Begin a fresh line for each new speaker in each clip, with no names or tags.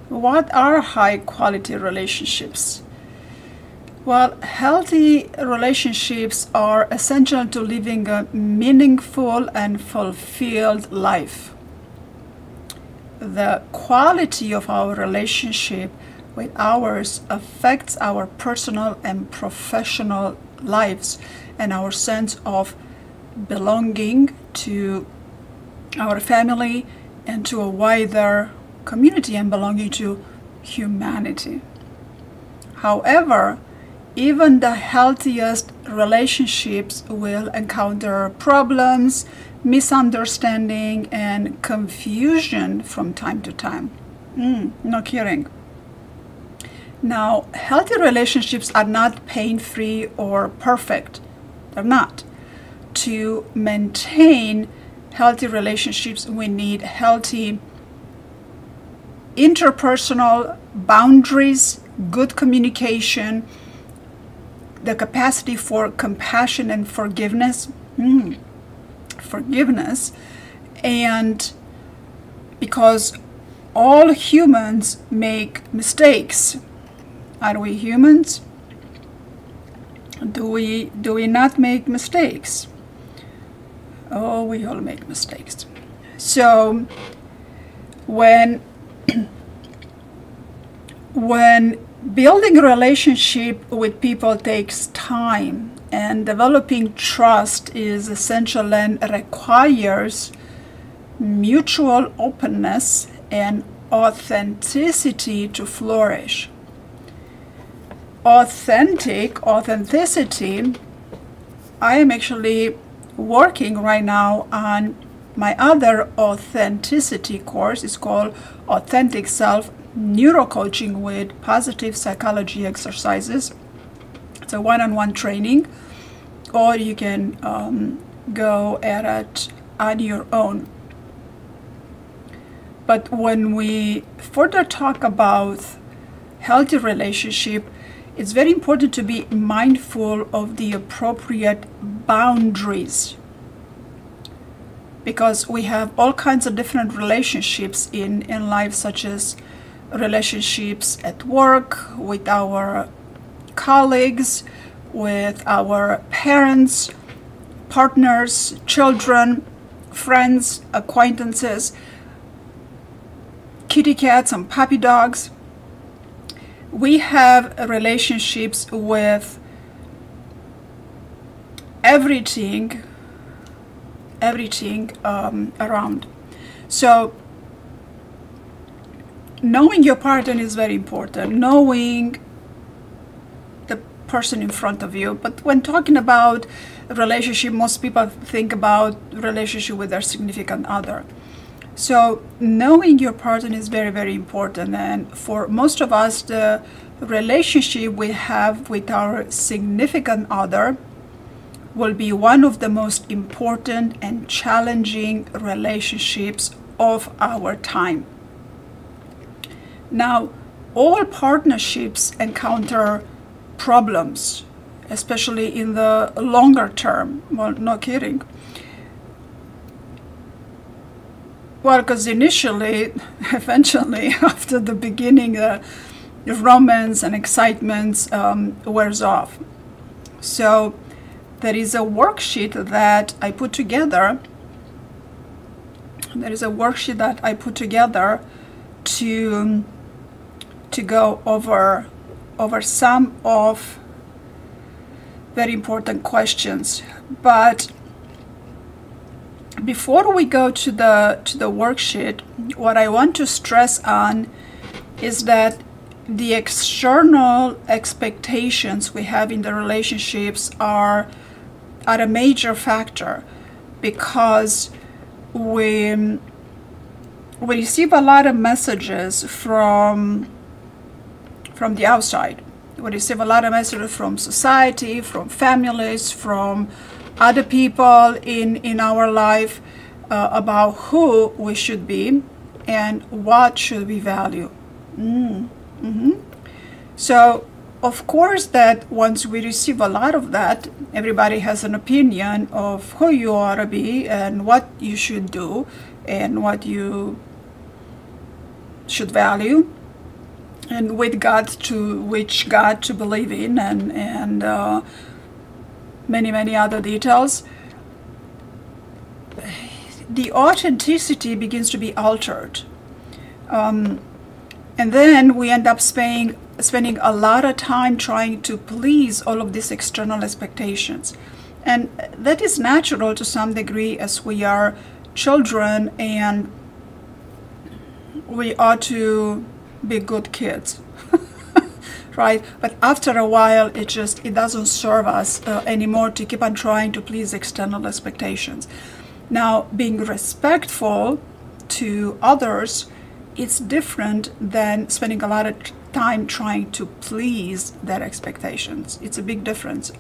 What are high quality relationships? Well, healthy relationships are essential to living a meaningful and fulfilled life. The quality of our relationship with others affects our personal and professional lives and our sense of belonging to our family and to a wider community and belonging to humanity. However, even the healthiest relationships will encounter problems, misunderstanding, and confusion from time to time. No kidding. Now, healthy relationships are not pain-free or perfect. They're not. To maintain healthy relationships, we need healthy interpersonal boundaries, good communication, the capacity for compassion and forgiveness, and because all humans make mistakes. Are we humans? Do we not make mistakes? Oh, we all make mistakes. So when building a relationship with people takes time, and developing trust is essential and requires mutual openness and authenticity to flourish. Authenticity, I am actually working right now on my other authenticity course. It's called Authentic Self Neuro-Coaching with Positive Psychology Exercises. It's a one-on-one training, or you can go at it on your own. But when we further talk about healthy relationship, it's very important to be mindful of the appropriate boundaries, because we have all kinds of different relationships in life, such as relationships at work, with our colleagues, with our parents, partners, children, friends, acquaintances, kitty cats and puppy dogs. We have relationships with everything around. So knowing your partner is very important, knowing the person in front of you. But when talking about a relationship, most people think about relationship with their significant other. So knowing your partner is very, very important. And for most of us, the relationship we have with our significant other will be one of the most important and challenging relationships of our time. Now, all partnerships encounter problems, especially in the longer term. Well, no kidding. Well, because eventually, after the beginning, the romance and excitement wears off. So there is a worksheet that I put together. To go over some of very important questions. But before we go to the worksheet, what I want to stress on is that the external expectations we have in the relationships are a major factor, because we receive a lot of messages from the outside. We receive a lot of messages from society, from families, from other people in our life about who we should be and what should we value. So of course that once we receive a lot of that, everybody has an opinion of who you ought to be and what you should do and what you should value. and with God to which God to believe in, and many other details, the authenticity begins to be altered. And then we end up spending a lot of time trying to please all of these external expectations. And that is natural to some degree, as we are children and we ought to be good kids. Right? But after a while, it doesn't serve us anymore to keep on trying to please external expectations. Now, being respectful to others, it's different than spending a lot of time trying to please their expectations. It's a big difference.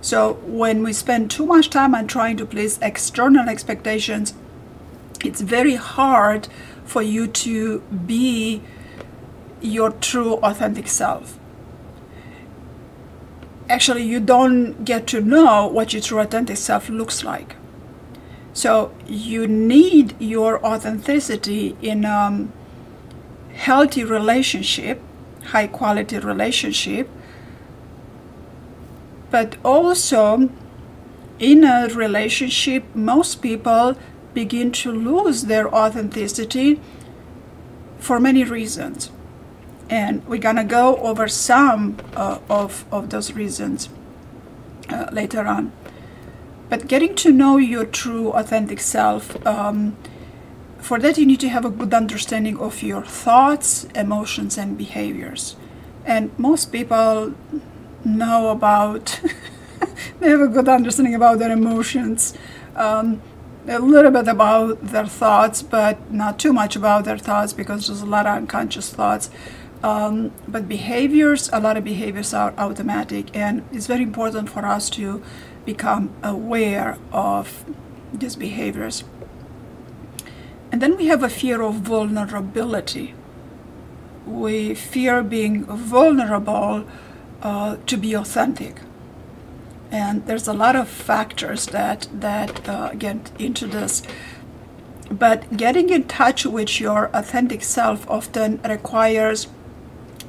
So when we spend too much time on trying to please external expectations, it's very hard for you to be your true authentic self. Actually, you don't get to know what your true authentic self looks like. So you need your authenticity in a healthy relationship, high quality relationship, but also in a relationship, most people begin to lose their authenticity for many reasons. And we're gonna go over some of those reasons later on. But getting to know your true authentic self, for that you need to have a good understanding of your thoughts, emotions, and behaviors. And most people know about, they have a good understanding about their emotions, a little bit about their thoughts, but not too much about their thoughts because there's a lot of unconscious thoughts. But behaviors, a lot of behaviors are automatic, and it's very important for us to become aware of these behaviors. And then we have a fear of vulnerability. We fear being vulnerable to be authentic. And there's a lot of factors that get into this. But getting in touch with your authentic self often requires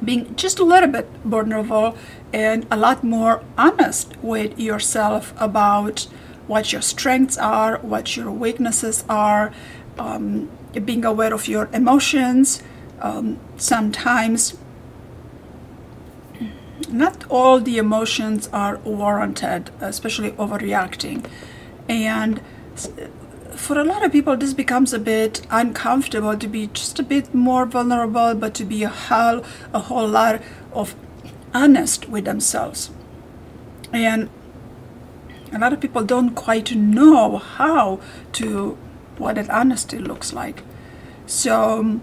being just a little bit vulnerable and a lot more honest with yourself about what your strengths are, what your weaknesses are, being aware of your emotions. Sometimes not all the emotions are warranted, especially overreacting. And for a lot of people, this becomes a bit uncomfortable to be just a bit more vulnerable, but to be a whole lot of honest with themselves. And a lot of people don't quite know what that honesty looks like. So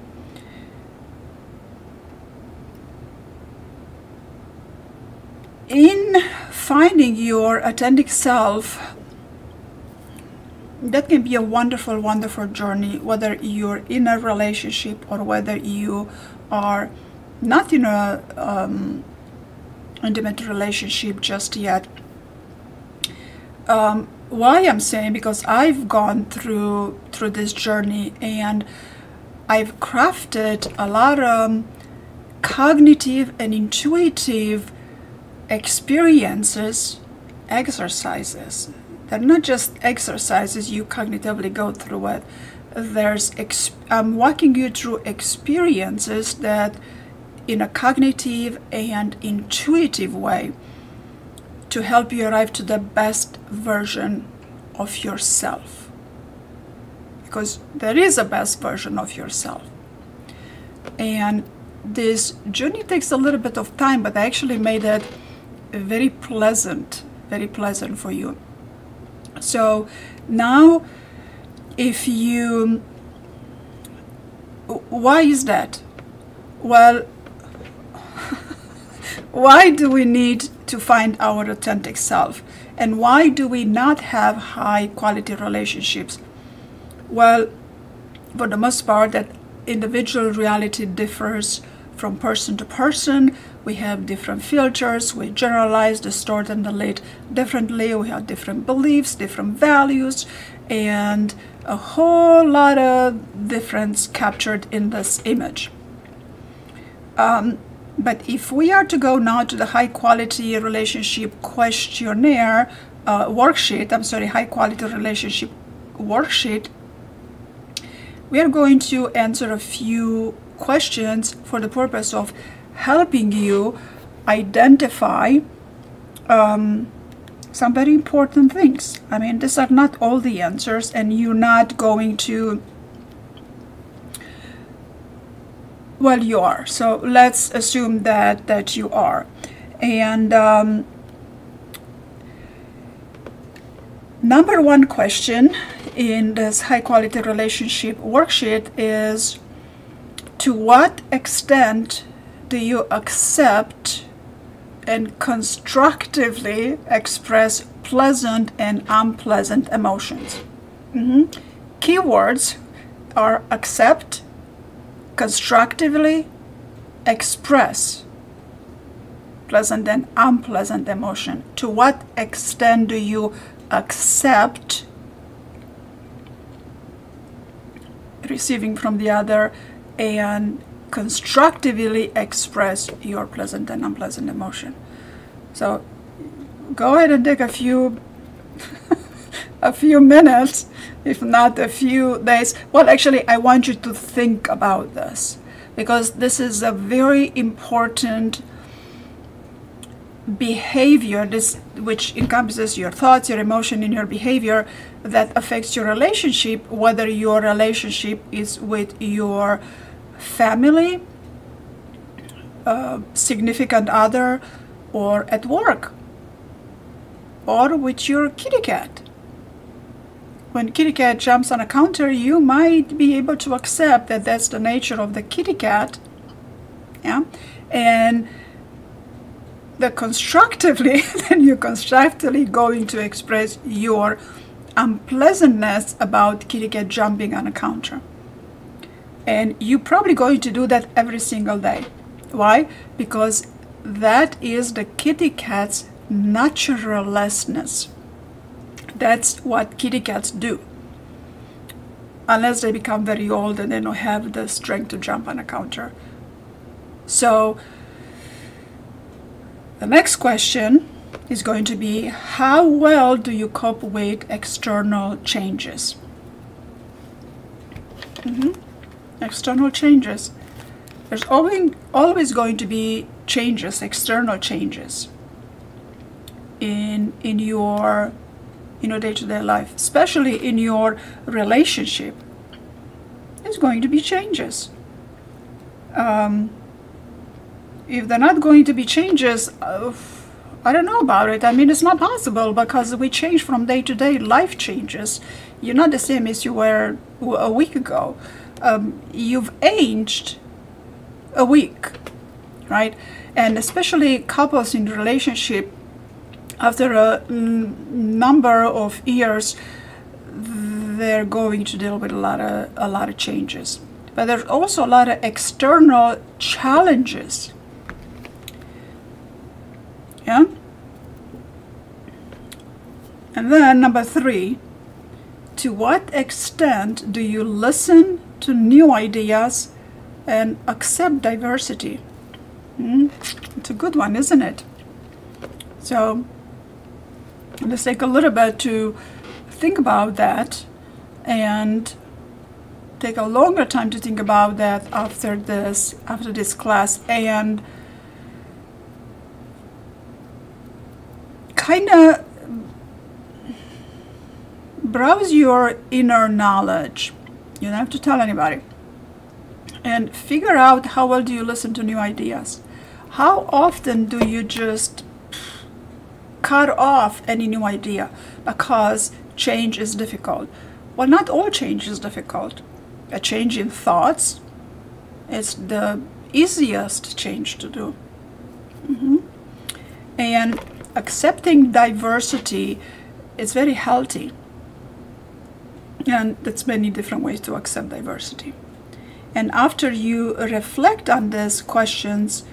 in finding your authentic self, that can be a wonderful, wonderful journey, whether you're in a relationship or whether you are not in a intimate relationship just yet. Why I'm saying, because I've gone through this journey and I've crafted a lot of cognitive and intuitive experiences, exercises. They're not just exercises you cognitively go through it. I'm walking you through experiences that in a cognitive and intuitive way to help you arrive to the best version of yourself. Because there is a best version of yourself. And this journey takes a little bit of time, but I actually made it very pleasant for you. So now, why is that? Well, why do we need to find our authentic self? And why do we not have high quality relationships? Well, for the most part, that individual reality differs from person to person. We have different filters, we generalize, distort, and delete differently. We have different beliefs, different values, and a whole lot of difference captured in this image. But if we are to go now to the high quality relationship questionnaire worksheet, high quality relationship worksheet, we are going to answer a few questions for the purpose of helping you identify some very important things. I mean, these are not all the answers, and you're not going to, well, you are. So let's assume that you are. And number one question in this high quality relationship worksheet is, to what extent do you accept and constructively express pleasant and unpleasant emotions? Keywords are accept, constructively express pleasant and unpleasant emotion. To what extent do you accept receiving from the other and constructively express your pleasant and unpleasant emotion? So go ahead and take a few a few minutes, if not a few days. Well, actually, I want you to think about this, because this is a very important behavior, which encompasses your thoughts, your emotion, and your behavior, that affects your relationship, whether your relationship is with your family, significant other, or at work, or with your kitty cat. When kitty cat jumps on a counter, you might be able to accept that that's the nature of the kitty cat, yeah, and then you're constructively going to express your unpleasantness about kitty cat jumping on a counter. And you're probably going to do that every single day. Why? Because that is the kitty cat's naturalness. That's what kitty cats do. Unless they become very old and they don't have the strength to jump on a counter. So the next question is going to be, how well do you cope with external changes? External changes. There's always going to be changes, external changes in your day-to-day life, especially in your relationship. There's going to be changes. If they're not going to be changes, I don't know about it. I mean, it's not possible, because we change from day to day. Life changes. You're not the same as you were a week ago. You've aged a week, right? And especially couples in relationship, after a number of years, they're going to deal with a lot of changes. But there's also a lot of external challenges. Yeah? And then number 3, to what extent do you listen to new ideas and accept diversity? It's a good one, isn't it? So let's take a little bit to think about that, and take a longer time to think about that after this class, and kind of browse your inner knowledge. You don't have to tell anybody. And figure out, how well do you listen to new ideas? How often do you just cut off any new idea because change is difficult? Well, not all change is difficult. A change in thoughts is the easiest change to do. And accepting diversity is very healthy. And there's many different ways to accept diversity. And after you reflect on these questions,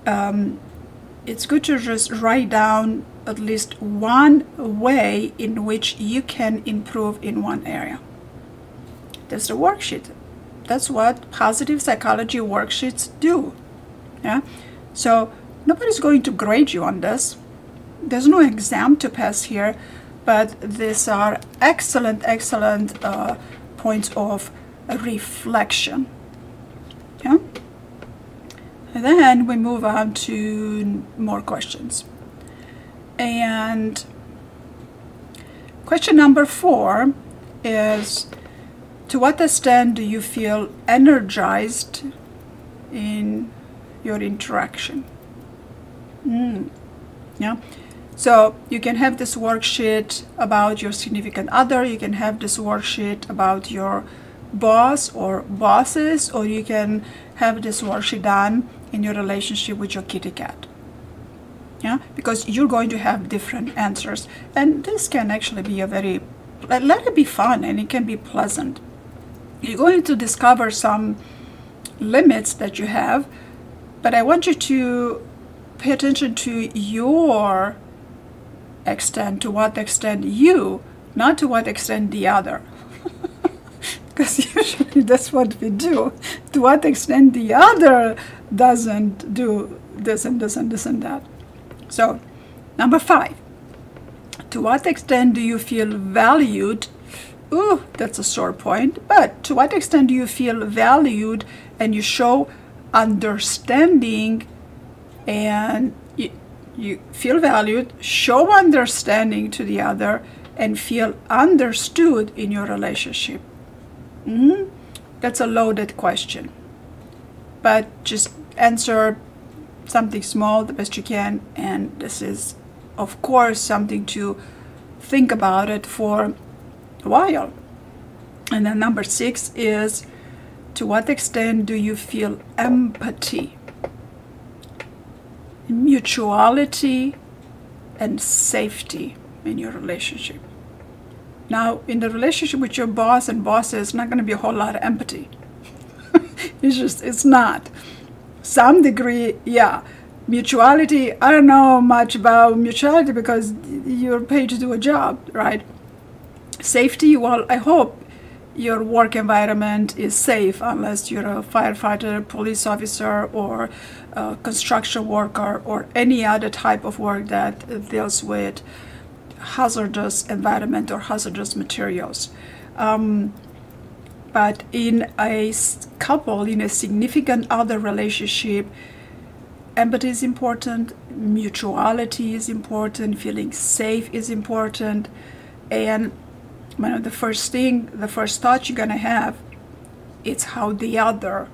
it's good to just write down at least one way in which you can improve in one area. That's the worksheet. That's what positive psychology worksheets do. Yeah, so nobody's going to grade you on this. There's no exam to pass here, but these are excellent points of reflection. Yeah, and then we move on to more questions. And question number 4 is, to what extent do you feel energized in your interaction? Yeah. So you can have this worksheet about your significant other, you can have this worksheet about your boss or bosses, or you can have this worksheet done in your relationship with your kitty cat. Yeah, because you're going to have different answers, and this can actually be a very, let it be fun, and it can be pleasant. You're going to discover some limits that you have, but I want you to pay attention to your extent, to what extent you, not to what extent the other. Because usually that's what we do. To what extent the other doesn't do this and this and this and that. So, number 5. To what extent do you feel valued? Ooh, that's a sore point. But to what extent do you feel valued and you show understanding, and you feel valued, show understanding to the other, and feel understood in your relationship? That's a loaded question. But just answer something small the best you can, and this is, of course, something to think about it for a while. And then number 6 is, to what extent do you feel empathy, mutuality, and safety in your relationship? Now, in the relationship with your boss and bosses, not going to be a whole lot of empathy. It's not. Some degree, yeah. Mutuality, I don't know much about mutuality because you're paid to do a job, right? Safety, well, I hope your work environment is safe, unless you're a firefighter, police officer, or a construction worker, or any other type of work that deals with hazardous environment or hazardous materials. But in a couple, in a significant other relationship, empathy is important, mutuality is important, feeling safe is important, and one of the first thought you're gonna have, it's how the other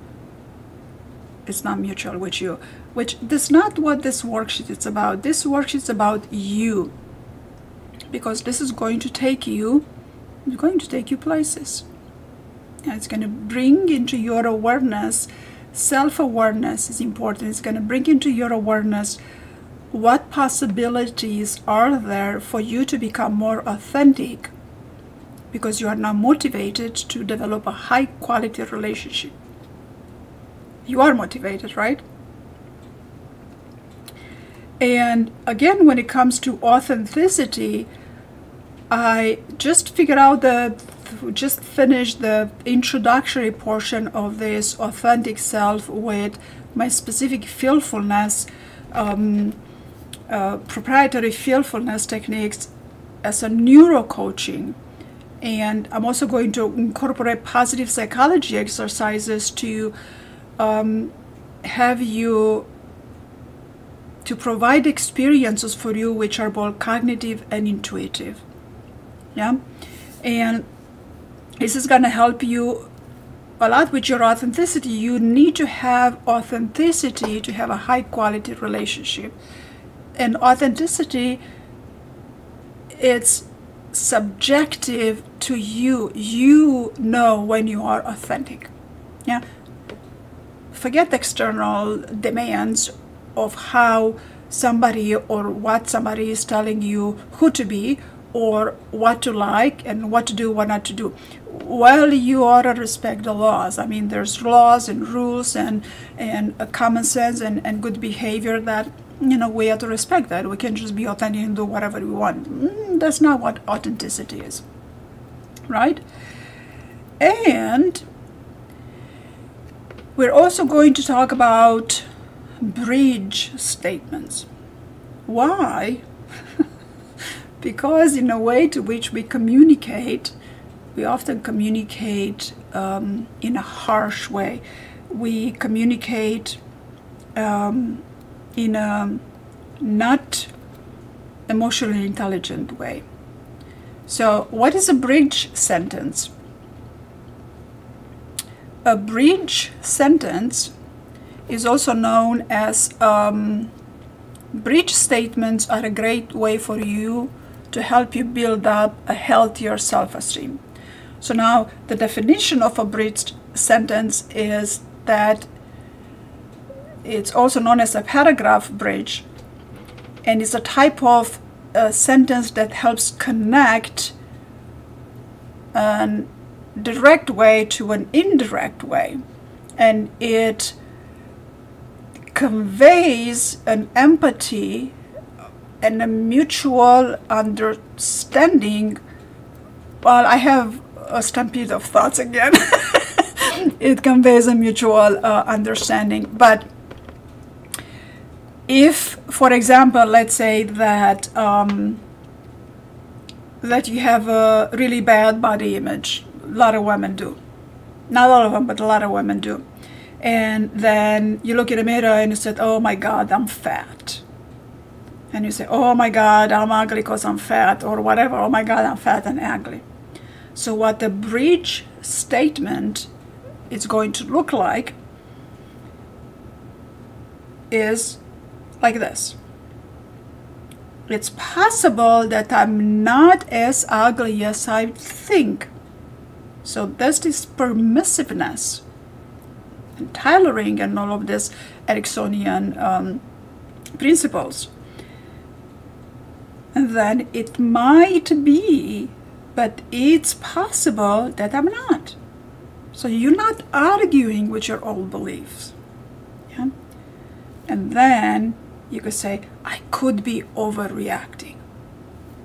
is not mutual with you, which is not what this worksheet is about. This worksheet is about you, because this is going to take you, places. And it's going to bring into your awareness, self-awareness is important. It's going to bring into your awareness what possibilities are there for you to become more authentic, because you are now motivated to develop a high quality relationship. You are motivated, right? And again, when it comes to authenticity, I just finished the introductory portion of this authentic self with my specific feelfulness, proprietary feelfulness techniques as a neuro-coaching. And I'm also going to incorporate positive psychology exercises to have you, to provide experiences for you which are both cognitive and intuitive. Yeah, and this is going to help you a lot with your authenticity. You need to have authenticity to have a high quality relationship. And authenticity, it's subjective to you. You know when you are authentic. Yeah. Forget the external demands of how somebody or what somebody is telling you who to be, or what to like and what to do, what not to do. Well, you ought to respect the laws. I mean, there's laws and rules and common sense and good behavior that, we have to respect that. We can't just be authentic and do whatever we want. That's not what authenticity is, right? And we're also going to talk about bridge statements. Why? Because in a way to which we communicate, we often communicate in a harsh way. We communicate in a not emotionally intelligent way. So what is a bridge sentence? A bridge sentence is also known as bridge statements are a great way for you to help you build up a healthier self-esteem. So now the definition of a bridge sentence is that it's also known as a paragraph bridge, and it's a type of sentence that helps connect a direct way to an indirect way, and it conveys an empathy and a mutual understanding. Well, I have a stampede of thoughts again. It conveys a mutual understanding. But if, for example, let's say that that you have a really bad body image, a lot of women do. Not all of them, but a lot of women do. And then you look in the mirror and you said, oh my God, I'm fat. And you say, oh my God, I'm ugly because I'm fat, or whatever. Oh my God, I'm fat and ugly. So what the bridge statement is going to look like is like this. It's possible that I'm not as ugly as I think. So there's this permissiveness and tailoring and all of this Ericksonian principles. And then it might be, but it's possible that I'm not. So you're not arguing with your old beliefs. Yeah? And then you could say, I could be overreacting.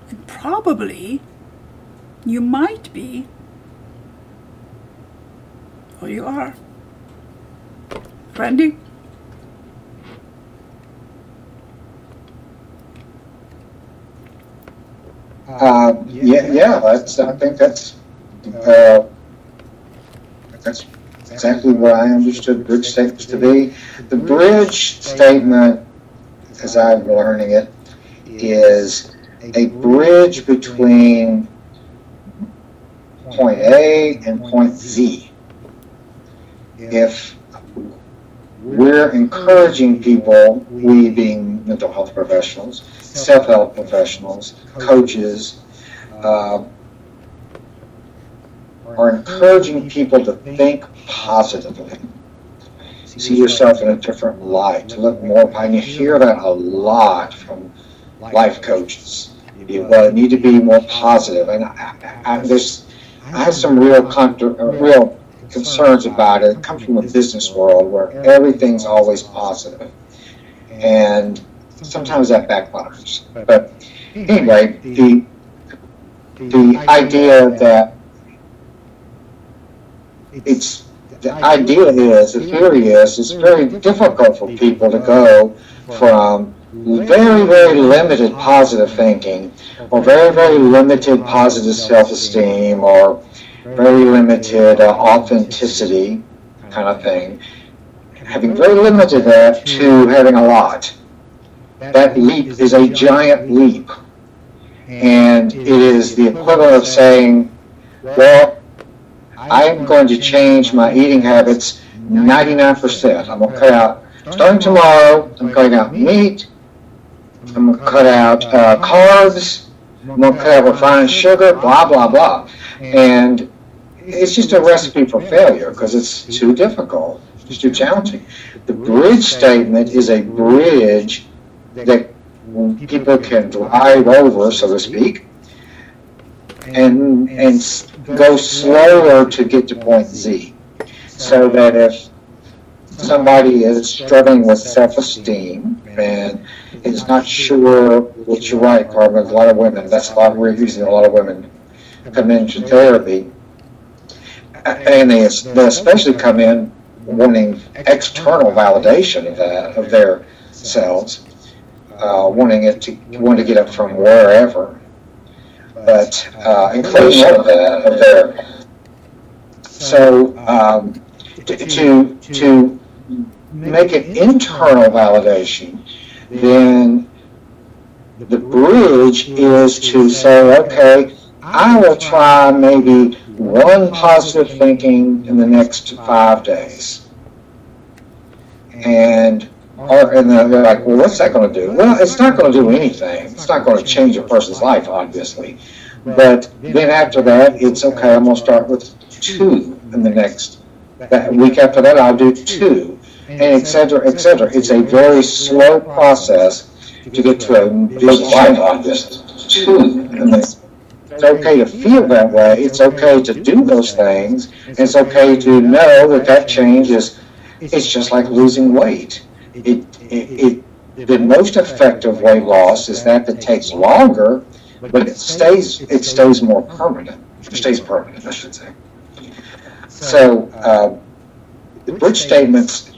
And probably you might be, or you are. Randy?
Yeah. I think that's exactly what I understood bridge statements to be. The bridge statement, as I'm learning it, is a bridge between point A and point Z. If we're encouraging people, we being mental health professionals, self-help professionals, coaches, are encouraging people to think positively, see yourself in a different light, to look more, and you hear that a lot from life coaches. You need to be more positive, and I have some real concerns about it. It comes from a business world where everything's always positive, and sometimes that backfires. But anyway, the idea that the theory is, it's very difficult for people to go from very, very limited positive thinking, or very, very limited positive self-esteem, or very limited authenticity kind of thing, having very limited that to having a lot. That leap is a giant leap. And it is the equivalent of saying, well, I'm going to change my eating habits 99%. I'm going to cut out, starting tomorrow, I'm cutting out meat, I'm going to cut out carbs, I'm going to cut out refined sugar, blah, blah, blah. And it's just a recipe for failure because it's too difficult, it's too challenging. The bridge statement is a bridge that people can drive over, so to speak, and go slower to get to point Z. So that if somebody is struggling with self-esteem and is not sure, which you're right, Carmen, a lot of women, that's a lot, we're using a lot of women come into therapy, and they especially come in wanting external validation of that, of their selves, wanting to get it from wherever, but including all of that of their. So to make it internal validation, then the bridge is to say, okay, I will try maybe one positive thinking in the next 5 days. And they're like, well, what's that going to do? Well, it's not going to do anything. It's not going to change a person's life, obviously. But then after that, it's okay, I'm going to start with 2 in the next, that week after that, I'll do 2, and et cetera, et cetera. It's a very slow process to get to a big life, obviously. 2 in the It's okay to feel that way. It's okay to do those things. It's okay to know that that change is, it's just like losing weight. The most effective weight loss is that it takes longer, but it stays more permanent. It stays permanent, I should say. So the bridge statements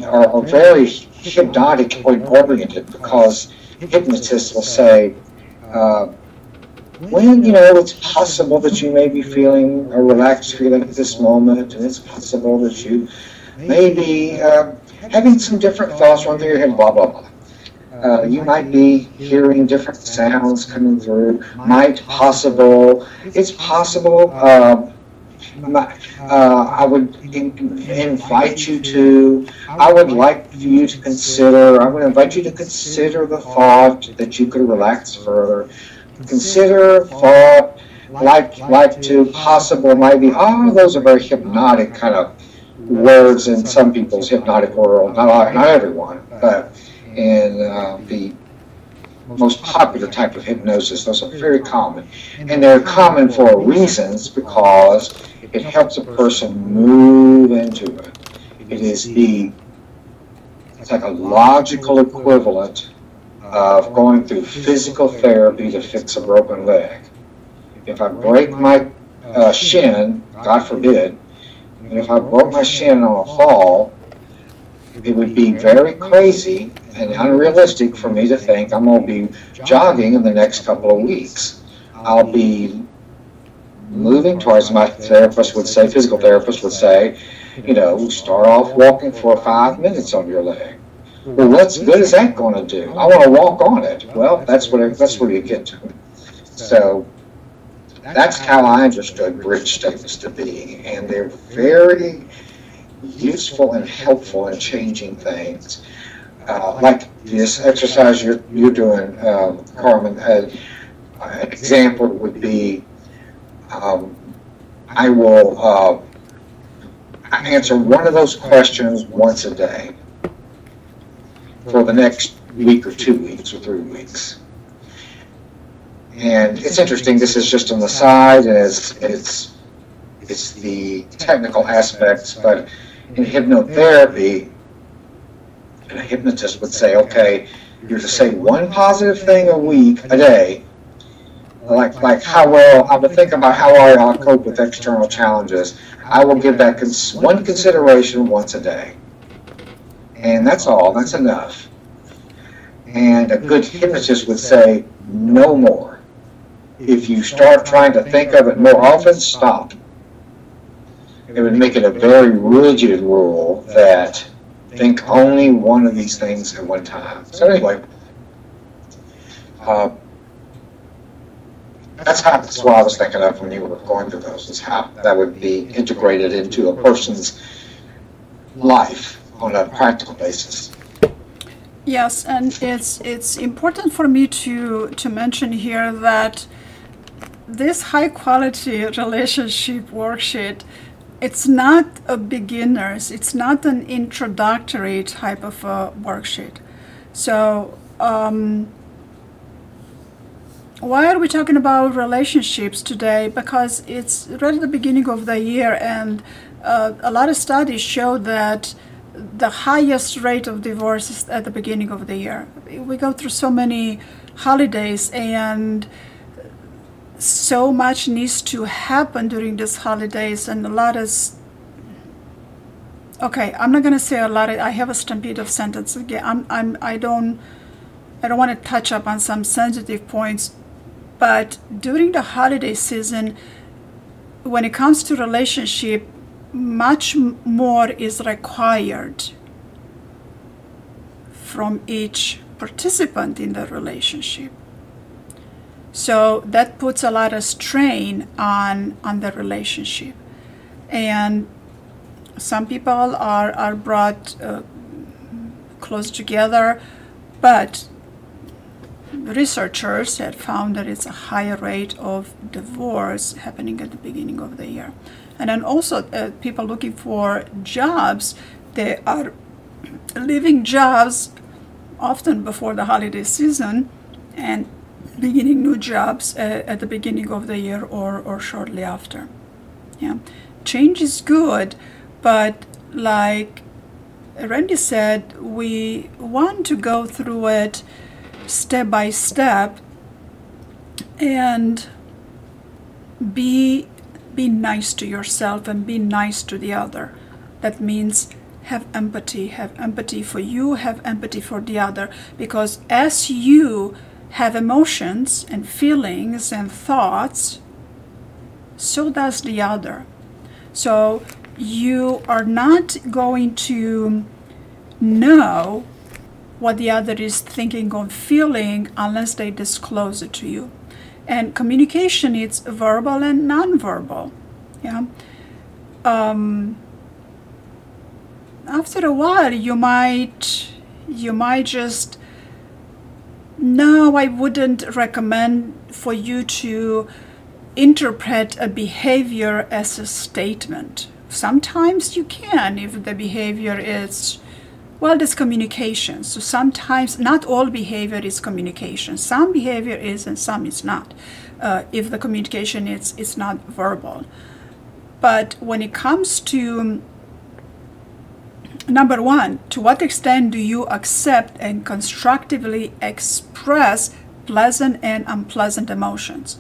are very hypnotic oriented, because hypnotists will say, when, it's possible that you may be feeling a relaxed feeling at this moment, and it's possible that you may be having some different thoughts run through your head, blah, blah, blah. You might be hearing different sounds coming through. It's possible. I would invite you to, I would invite you to consider the thought that you could relax further. Consider thought, like to possible, maybe, those are very hypnotic kind of words in some people's hypnotic world, not everyone, but in the most popular type of hypnosis, those are very common. And they're common for reasons, because it helps a person move into it. It's like a logical equivalent of going through physical therapy to fix a broken leg. If I break my shin, God forbid, and if I broke my shin on a fall, it would be very crazy and unrealistic for me to think I'm going to be jogging in the next couple of weeks. I'll be moving towards, my therapist would say, physical therapist would say, start off walking for 5 minutes on your leg. Well, what good is that going to do? I want to walk on it. Well, that's where you get to it. So that's how I understood bridge statements to be, and they're very useful and helpful in changing things. Like this exercise you're doing, Carmen. An example would be, I will answer one of those questions once a day for the next week or 2 weeks or 3 weeks. And it's interesting, this is just on the side, and it's the technical aspects, but in hypnotherapy, a hypnotist would say, okay, you're to say one positive thing a day, like how well, I would think about how I'll cope with external challenges. I will give that one consideration once a day. And that's all, that's enough. And a good hypnotist would say, no more. If you start trying to think of it more often, stop. It would make it a very rigid rule that think only one of these things at one time. So anyway, that's what I was thinking of when you were going through those, is how that would be integrated into a person's life on a practical basis.
Yes, and it's important for me to mention here that this high quality relationship worksheet, it's not a beginner's, it's not an introductory type of a worksheet. So why are we talking about relationships today? Because it's right at the beginning of the year, and a lot of studies show that the highest rate of divorce is at the beginning of the year. We go through so many holidays, and so much needs to happen during these holidays, and a lot is Okay, I'm not gonna say a lot. I have a stampede of sentences again. I don't want to touch up on some sensitive points, but during the holiday season, when it comes to relationship, much more is required from each participant in the relationship. So that puts a lot of strain on the relationship. And some people are brought close together, but researchers had found that it's a higher rate of divorce happening at the beginning of the year. And then also people looking for jobs, they are leaving jobs often before the holiday season and beginning new jobs at the beginning of the year or shortly after. Yeah, change is good, but like Randy said, we want to go through it step by step and be nice to yourself and be nice to the other. That means have empathy for you, have empathy for the other, because as you have emotions and feelings and thoughts, so does the other. So you are not going to know what the other is thinking or feeling unless they disclose it to you. And communication is verbal and nonverbal. Yeah. After a while, you might just, no, I wouldn't recommend for you to interpret a behavior as a statement. Sometimes you can if the behavior is, well, there's communication. So sometimes, not all behavior is communication. Some behavior is and some is not. If the communication is not verbal. But when it comes to number one, to what extent do you accept and constructively express pleasant and unpleasant emotions?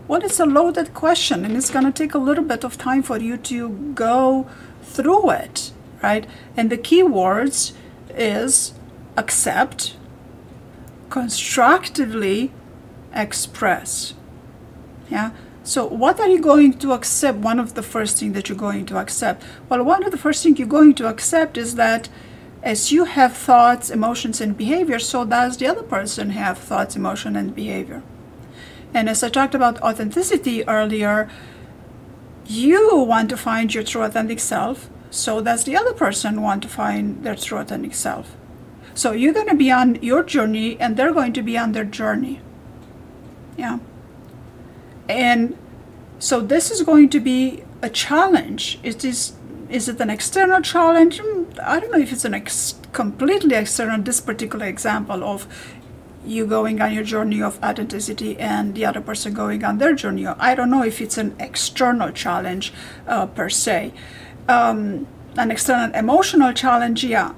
Well, it's a loaded question, and it's going to take a little bit of time for you to go through it, right? And the key words is accept, constructively express. Yeah. So what are you going to accept? One of the first things that you're going to accept. Well, one of the first things you're going to accept is that as you have thoughts, emotions, and behavior, so does the other person have thoughts, emotion, and behavior. And as I talked about authenticity earlier, you want to find your true authentic self, so does the other person want to find their true authentic self. So you're going to be on your journey and they're going to be on their journey. Yeah. And so this is going to be a challenge. Is it an external challenge? I don't know if it's an completely external, this particular example of you going on your journey of authenticity and the other person going on their journey. I don't know if it's an external challenge per se. An external emotional challenge, yeah.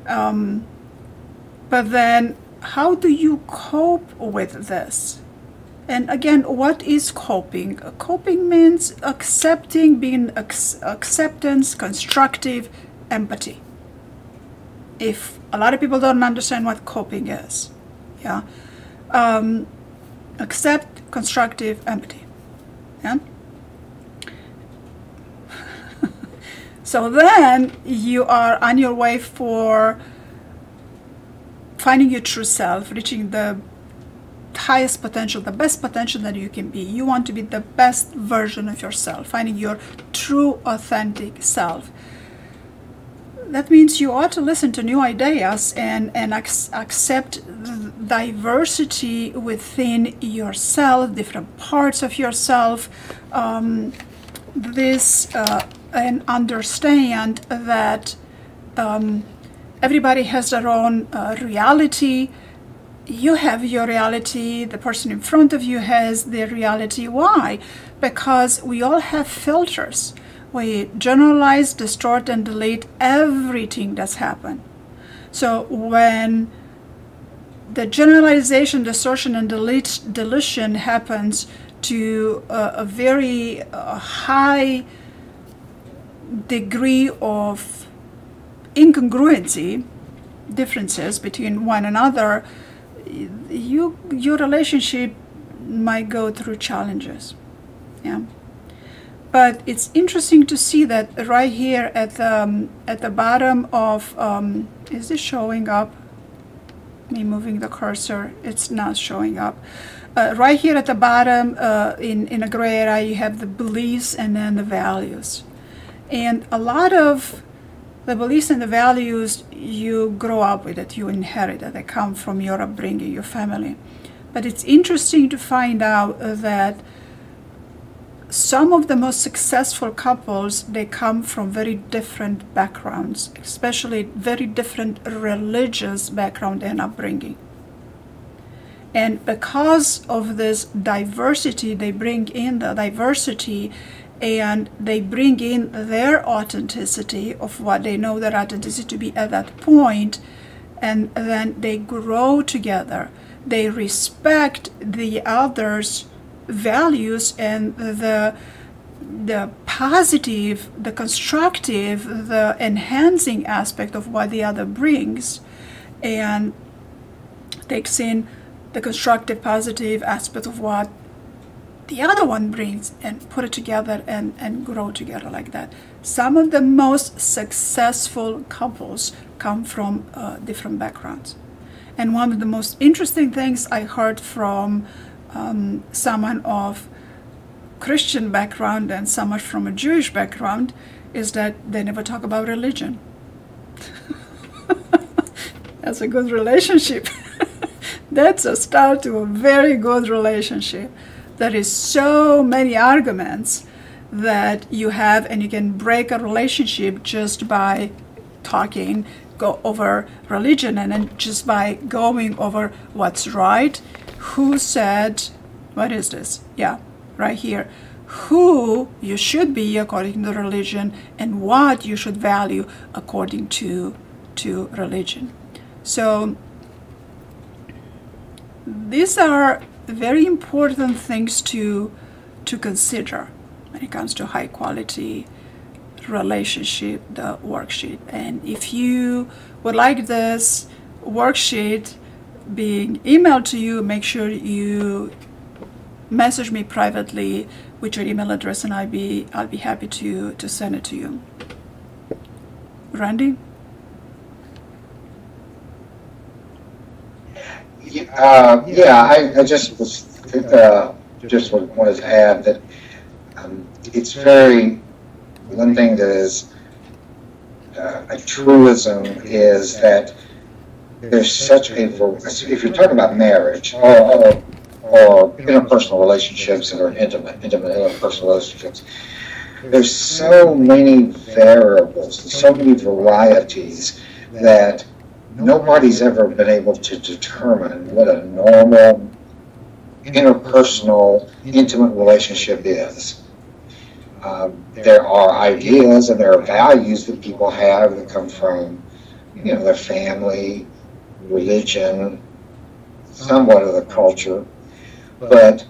But then how do you cope with this? And again, what is coping? Coping means accepting, being acceptance, constructive empathy. If a lot of people don't understand what coping is, yeah, accept, constructive empathy. Yeah. So then you are on your way for finding your true self, reaching the highest potential, the best potential that you can be. You want to be the best version of yourself, finding your true authentic self. That means you ought to listen to new ideas and accept diversity within yourself, different parts of yourself, and understand that everybody has their own reality. You have your reality, the person in front of you has their reality. Why? Because we all have filters. We generalize, distort, and delete everything that's happened. So when the generalization, distortion, and deletion happens to a very high degree of incongruency, differences between one another, your relationship might go through challenges. Yeah. But it's interesting to see that right here at the bottom of, is this showing up? Me moving the cursor, it's not showing up. Right here at the bottom, in a gray area, you have the beliefs and then the values. And a lot of the beliefs and the values, you grow up with it, you inherit it, they come from your upbringing, your family. But it's interesting to find out that some of the most successful couples, they come from very different backgrounds, especially very different religious background and upbringing. And because of this diversity, they bring in the diversity and they bring in their authenticity of what they know their authenticity to be at that point, and then they grow together. They respect the other's values and the positive, the constructive, the enhancing aspect of what the other brings, and takes in the constructive, positive aspect of what the other one brings and put it together and grow together like that. Some of the most successful couples come from different backgrounds. And one of the most interesting things I heard from someone of Christian background and someone from a Jewish background is that they never talk about religion. That's a good relationship. That's a start to a very good relationship. There is so many arguments that you have, and you can break a relationship just by talking, go over religion, and then just by going over what's right, who said, what is this? Yeah, right here. Who you should be according to religion and what you should value according to religion. So these are very important things to consider when it comes to high quality relationship, the worksheet. And if you would like this worksheet being emailed to you, make sure you message me privately with your email address, and I'll be happy to send it to you. Randy?
I just wanted to add that it's very, one thing that is a truism is that there's such a, if you're talking about marriage or interpersonal relationships that are intimate interpersonal relationships, there's so many variables, so many varieties that nobody's ever been able to determine what a normal interpersonal intimate relationship is. There are ideas and there are values that people have that come from, their family, religion, somewhat of the culture, but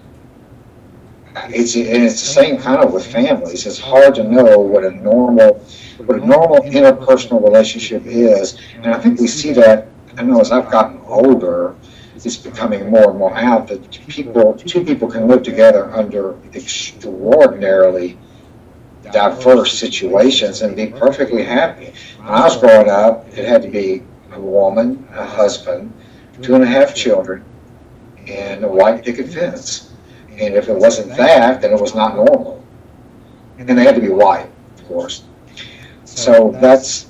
it's the same kind of with families. It's hard to know what a normal interpersonal relationship is, and I think we see that. I know as I've gotten older, it's becoming more and more out that two people can live together under extraordinarily diverse situations and be perfectly happy. When I was growing up, it had to be a woman, a husband, 2.5 children, and a white picket fence. And if it wasn't that, then it was not normal. And they had to be white, of course. So that's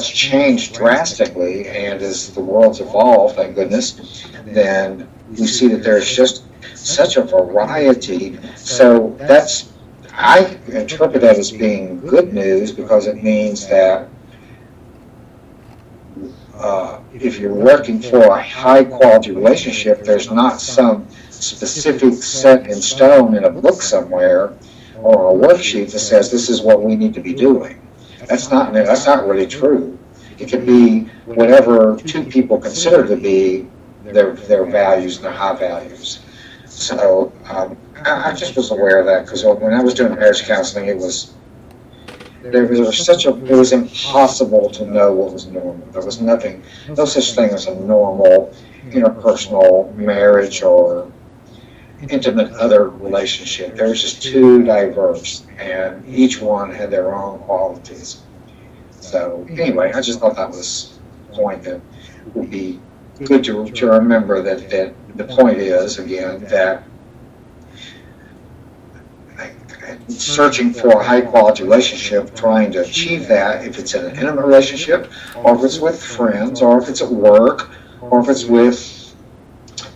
changed drastically, and as the world's evolved, thank goodness, then we see that there's just such a variety. So I interpret that as being good news, because it means that if you're working for a high quality relationship, there's not some specific set in stone in a book somewhere or a worksheet that says this is what we need to be doing. That's not really true. It could be whatever two people consider to be their values and their high values. So I just was aware of that, because when I was doing marriage counseling, it was it was impossible to know what was normal. There was nothing, no such thing as a normal interpersonal marriage or intimate other relationship. They were just too diverse, and each one had their own qualities. So anyway, I just thought that was a point that would be good to remember, that the point is, again, that searching for a high quality relationship, trying to achieve that, if it's in an intimate relationship, or if it's with friends, or if it's at work, or if it's with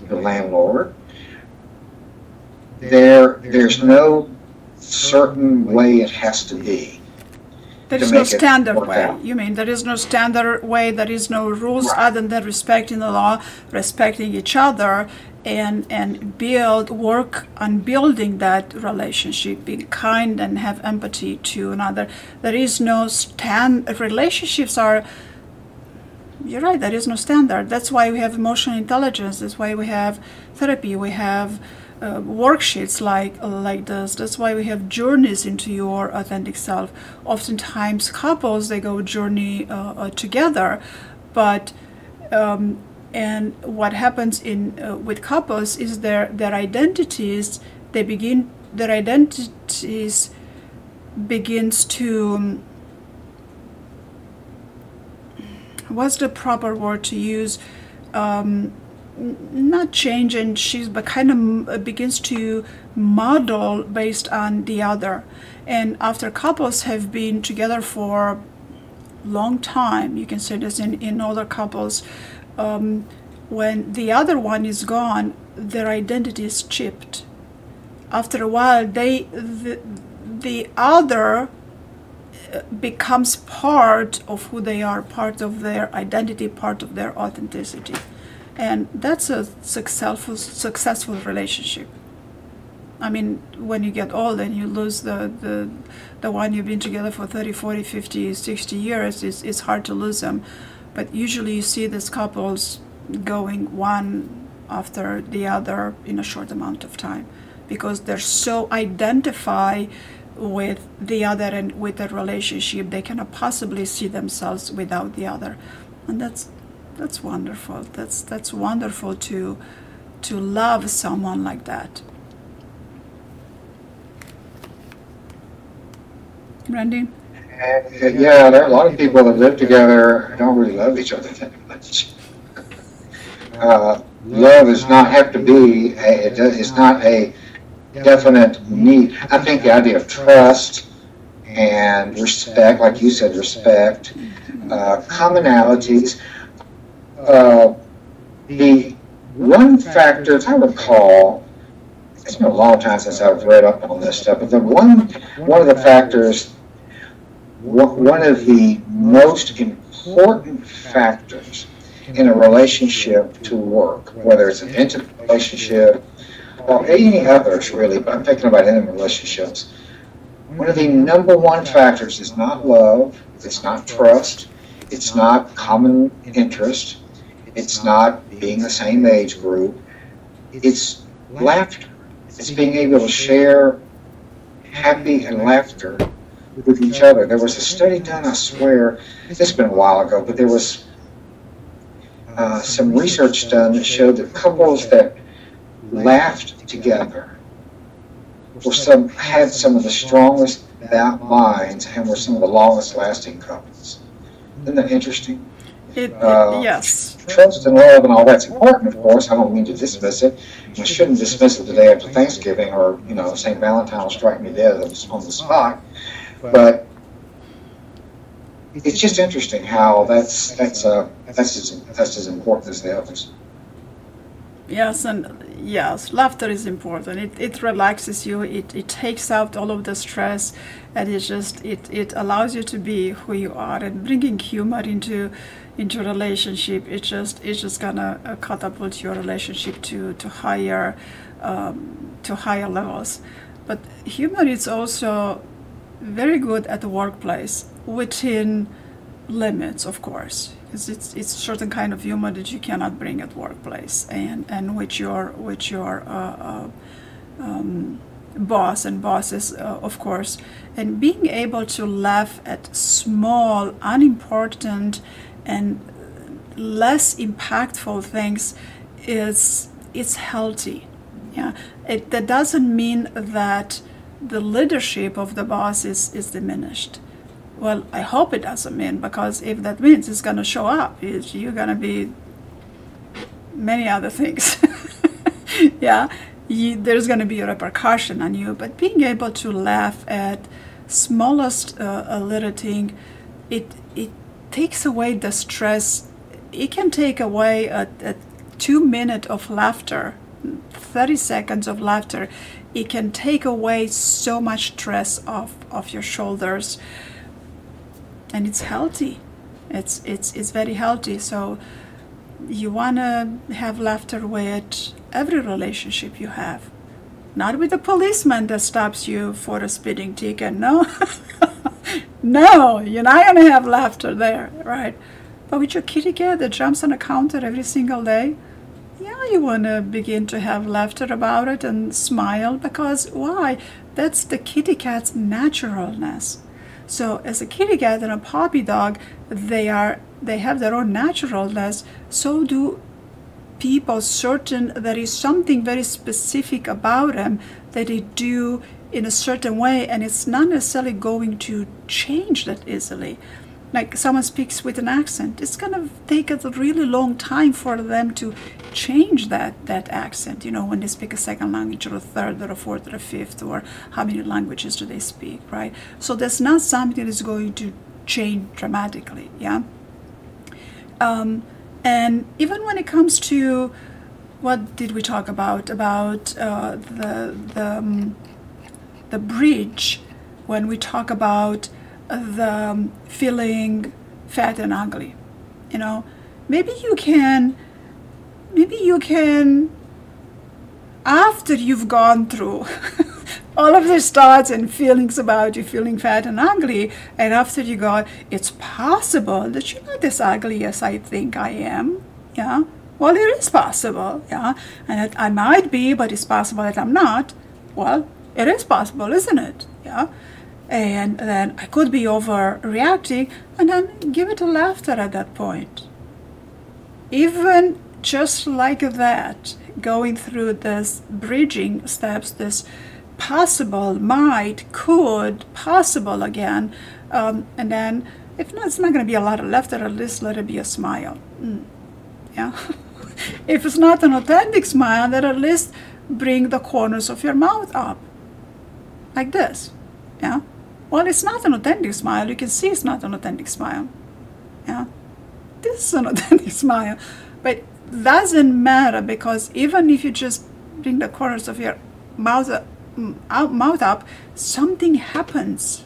the landlord, there's no certain way it has to be.
There is no standard way. You mean there is no standard way, there is no rules other than respecting the law, respecting each other, and work on building that relationship, being kind and have empathy to another. There is no relationships are, you're right, there is no standard. That's why we have emotional intelligence. That's why we have therapy. We have worksheets like this. That's why we have journeys into your authentic self. Oftentimes couples, they go journey together, but and what happens with couples is their identities begins to, what's the proper word to use, not change and shift, but kind of begins to model based on the other. And after couples have been together for a long time, you can say this in other couples, when the other one is gone, their identity is chipped. After a while, the other becomes part of who they are, part of their identity, part of their authenticity. And that's a successful relationship. I mean, when you get old and you lose the one you've been together for 30, 40, 50, 60 years, it's hard to lose them. But usually you see these couples going one after the other in a short amount of time, because they're so identified with the other and with the relationship, they cannot possibly see themselves without the other. And that's wonderful. That's wonderful to love someone like that. Randy?
Yeah, there are a lot of people that live together and don't really love each other that much. Love does not have to be, it's not a definite need. I think the idea of trust and respect, like you said, respect, commonalities, the one factor, as I recall, it's been a long time since I've read up on this stuff, but one of the factors, one of the most important factors in a relationship to work, whether it's an intimate relationship or any others really, but I'm thinking about intimate relationships, one of the number one factors is not love, it's not trust, it's not common interest, it's not being the same age group, it's laughter. It's being able to share happy and laughter with each other. There was a study done, I swear, it's been a while ago, but there was some research done that showed that couples that laughed together had some of the strongest minds and were some of the longest lasting couples. Isn't that interesting?
Yes.
Trust and love and all that's important, of course. I don't mean to dismiss it. I shouldn't dismiss it the day after Thanksgiving, or St. Valentine will strike me dead on the spot. But it's just interesting how that's as important as the others.
Yes, and yes, laughter is important. It relaxes you. It takes out all of the stress, and it allows you to be who you are. And bringing humor into relationship, it's just gonna catapult your relationship to higher levels. But humor is also very good at the workplace, within limits, of course, because it's certain kind of humor that you cannot bring at workplace, and which your boss and bosses, of course, and being able to laugh at small, unimportant, and less impactful things it's healthy. Yeah, that doesn't mean that the leadership of the boss is diminished. Well, I hope it doesn't mean, because if that means it's going to show up, you're going to be many other things. Yeah, there's going to be a repercussion on you. But being able to laugh at smallest little thing, it takes away the stress. It can take away a 2 minutes of laughter, 30 seconds of laughter. It can take away so much stress off your shoulders, and it's healthy. It's very healthy. So you want to have laughter with every relationship you have, not with the policeman that stops you for a speeding ticket. No. No, you're not going to have laughter there, right? But with your kitty cat that jumps on a counter every single day, yeah, you want to begin to have laughter about it and smile, because why? That's the kitty cat's naturalness. So as a kitty cat and a puppy dog, they have their own naturalness. So do people. There is something very specific about them that they do in a certain way, and it's not necessarily going to change that easily. Like someone speaks with an accent, it's going to take a really long time for them to change that accent, when they speak a second language or a third or a fourth or a fifth, or how many languages do they speak, right? So that's not something that's going to change dramatically, yeah? And even when it comes to, what did we talk about the bridge, when we talk about the feeling fat and ugly, maybe you can, after you've gone through all of these thoughts and feelings about you feeling fat and ugly, and after you go, it's possible that you're not as ugly as I think I am, yeah? Well, it is possible, yeah? And that I might be, but it's possible that I'm not. Well, it is possible, isn't it? Yeah? And then I could be overreacting, and then give it a laughter at that point. Even just like that, going through this bridging steps, this possible, might, could, possible again, and then if not, it's not going to be a lot of laughter, at least let it be a smile. Yeah. If it's not an authentic smile, then at least bring the corners of your mouth up, like this. Yeah. Well, it's not an authentic smile. You can see it's not an authentic smile. Yeah. This is an authentic smile, but doesn't matter, because even if you just bring the corners of your mouth up, something happens.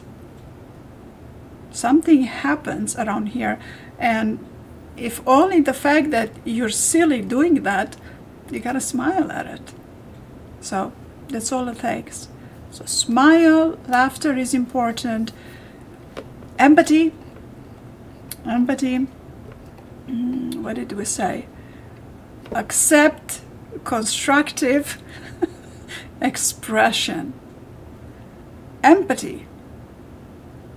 Something happens around here, and if only the fact that you're silly doing that, you gotta smile at it. So that's all it takes. So smile, laughter is important. Empathy. What did we say? Accept constructive expression. Empathy.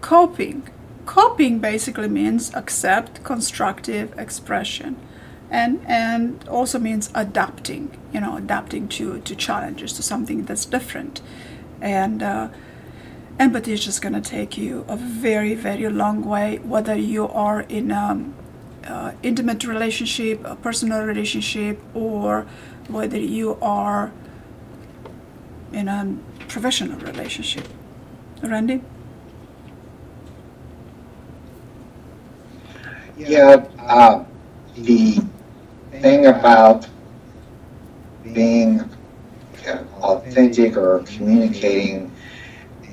Coping. Coping basically means accept constructive expression, and also means adapting, adapting to challenges, to something that's different. And empathy is just going to take you a very, very long way, whether you are in intimate relationship, a personal relationship, or whether you are in a professional relationship. Randy?
Yeah, the thing about being authentic or communicating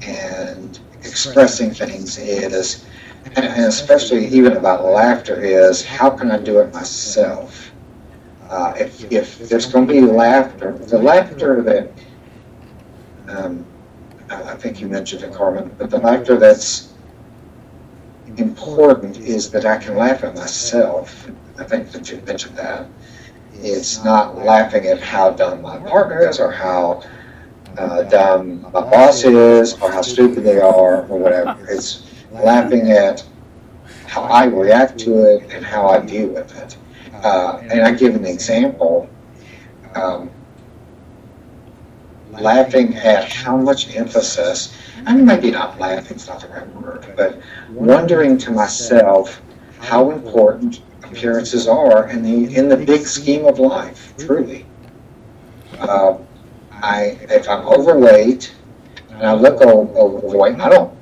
and expressing things is, and especially even about laughter, is how can I do it myself? If there's going to be laughter, the laughter that, I think you mentioned it, Carmen, but the laughter that's important is that I can laugh at myself. I think that you mentioned that. It's not laughing at how dumb my partner is or how dumb my boss is, or how stupid they are, or whatever. It's laughing at how I react to it and how I deal with it. And I give an example. Laughing at how much emphasis, and maybe not laughing, it's not the right word, but wondering to myself how important appearances are in the big scheme of life, truly. If I'm overweight, and I look overweight, I don't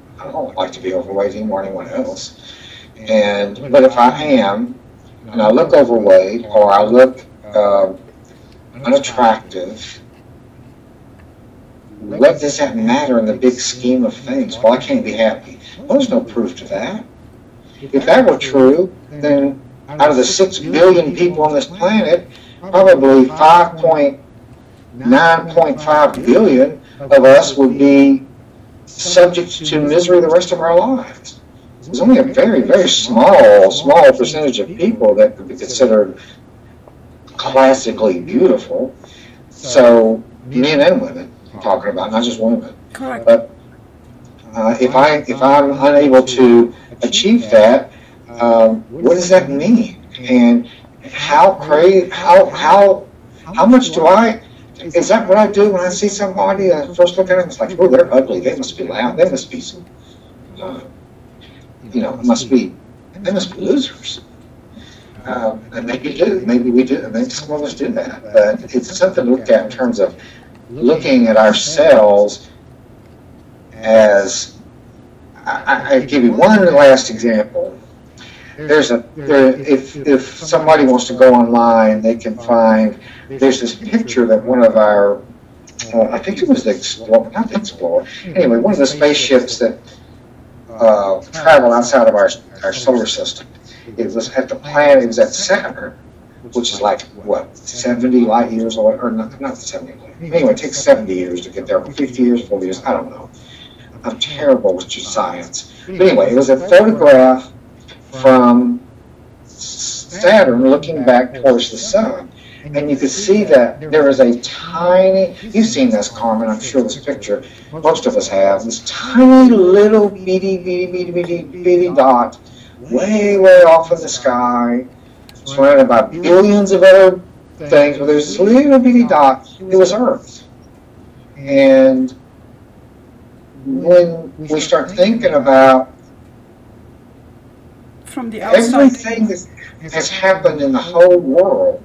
like to be overweight anymore than anyone else. But if I am, and I look overweight, or I look unattractive, what does that matter in the big scheme of things? Well, I can't be happy. Well, there's no proof to that. If that were true, then out of the 6 billion people on this planet, probably 9.5 billion of us would be subject to misery the rest of our lives. There's only a very, very small percentage of people that could be considered classically beautiful. So, men and women, I'm talking about, not just women.
Correct.
But if I'm unable to achieve that, what does that mean? And how much do I? Is that what I do when I see somebody? I first look at them, it's like, oh, they're ugly. They must be loud. They must be, they must be losers. And maybe we do. Maybe some of us do that. But it's something to look at in terms of looking at ourselves as. I give you one last example. If somebody wants to go online, they can find. There's this picture that one of our, I think it was the Explorer, not the Explorer. Anyway, one of the spaceships that travel outside of our solar system. It was at the planet. It was at Saturn, which is like what 70 light years, or not 70. Anyway, it takes 70 years to get there. 50 years, 40 years. I don't know. I'm terrible with science. But anyway, it was a photograph from Saturn looking back towards the sun. And you could see that there was a tiny, you've seen this, Carmen, I'm sure, this picture, most of us have, this tiny little bitty dot way off in the sky, surrounded by billions of other things, but there's this little bitty dot. It was Earth. And when we start thinking about
from the outside,
everything that has happened in the whole world,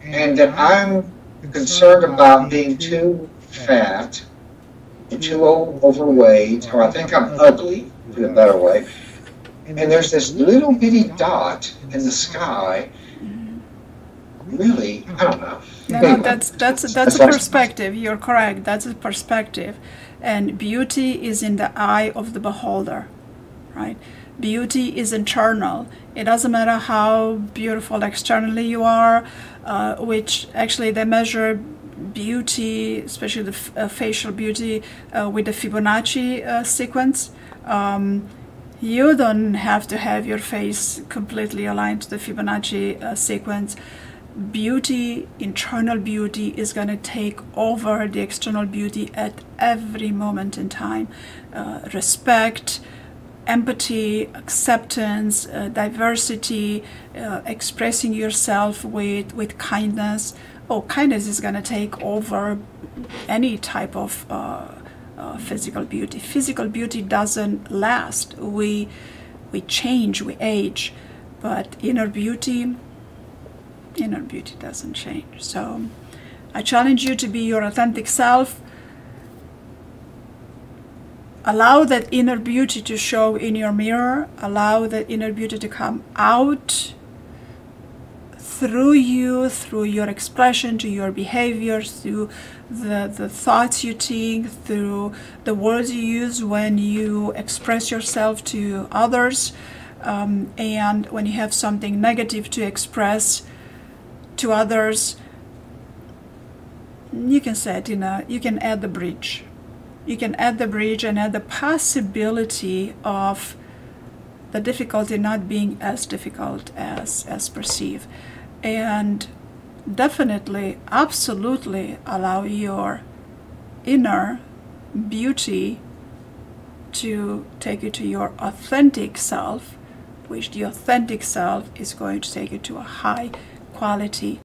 and that I'm concerned about being too fat, or too overweight, or I think I'm ugly, put it a better way, and there's this little bitty dot in the sky, really, I don't know.
No, that's a perspective. You're correct. That's a perspective. And beauty is in the eye of the beholder, right? Beauty is internal. It doesn't matter how beautiful externally you are, which actually they measure beauty, especially the facial beauty, with the Fibonacci sequence. You don't have to have your face completely aligned to the Fibonacci sequence. Beauty, internal beauty, is going to take over the external beauty at every moment in time. Respect, empathy, acceptance, diversity, expressing yourself with kindness. Kindness is going to take over any type of physical beauty. Physical beauty doesn't last. We change, we age, but inner beauty doesn't change. So I challenge you to be your authentic self. Allow that inner beauty to show in your mirror. Allow that inner beauty to come out through you, through your expression, to your behavior, through the thoughts you think, through the words you use when you express yourself to others, and when you have something negative to express to others, you can say it you can add the bridge. You can add the bridge and add the possibility of the difficulty not being as difficult as perceived. And definitely, absolutely allow your inner beauty to take you to your authentic self, which the authentic self is going to take you to a high quality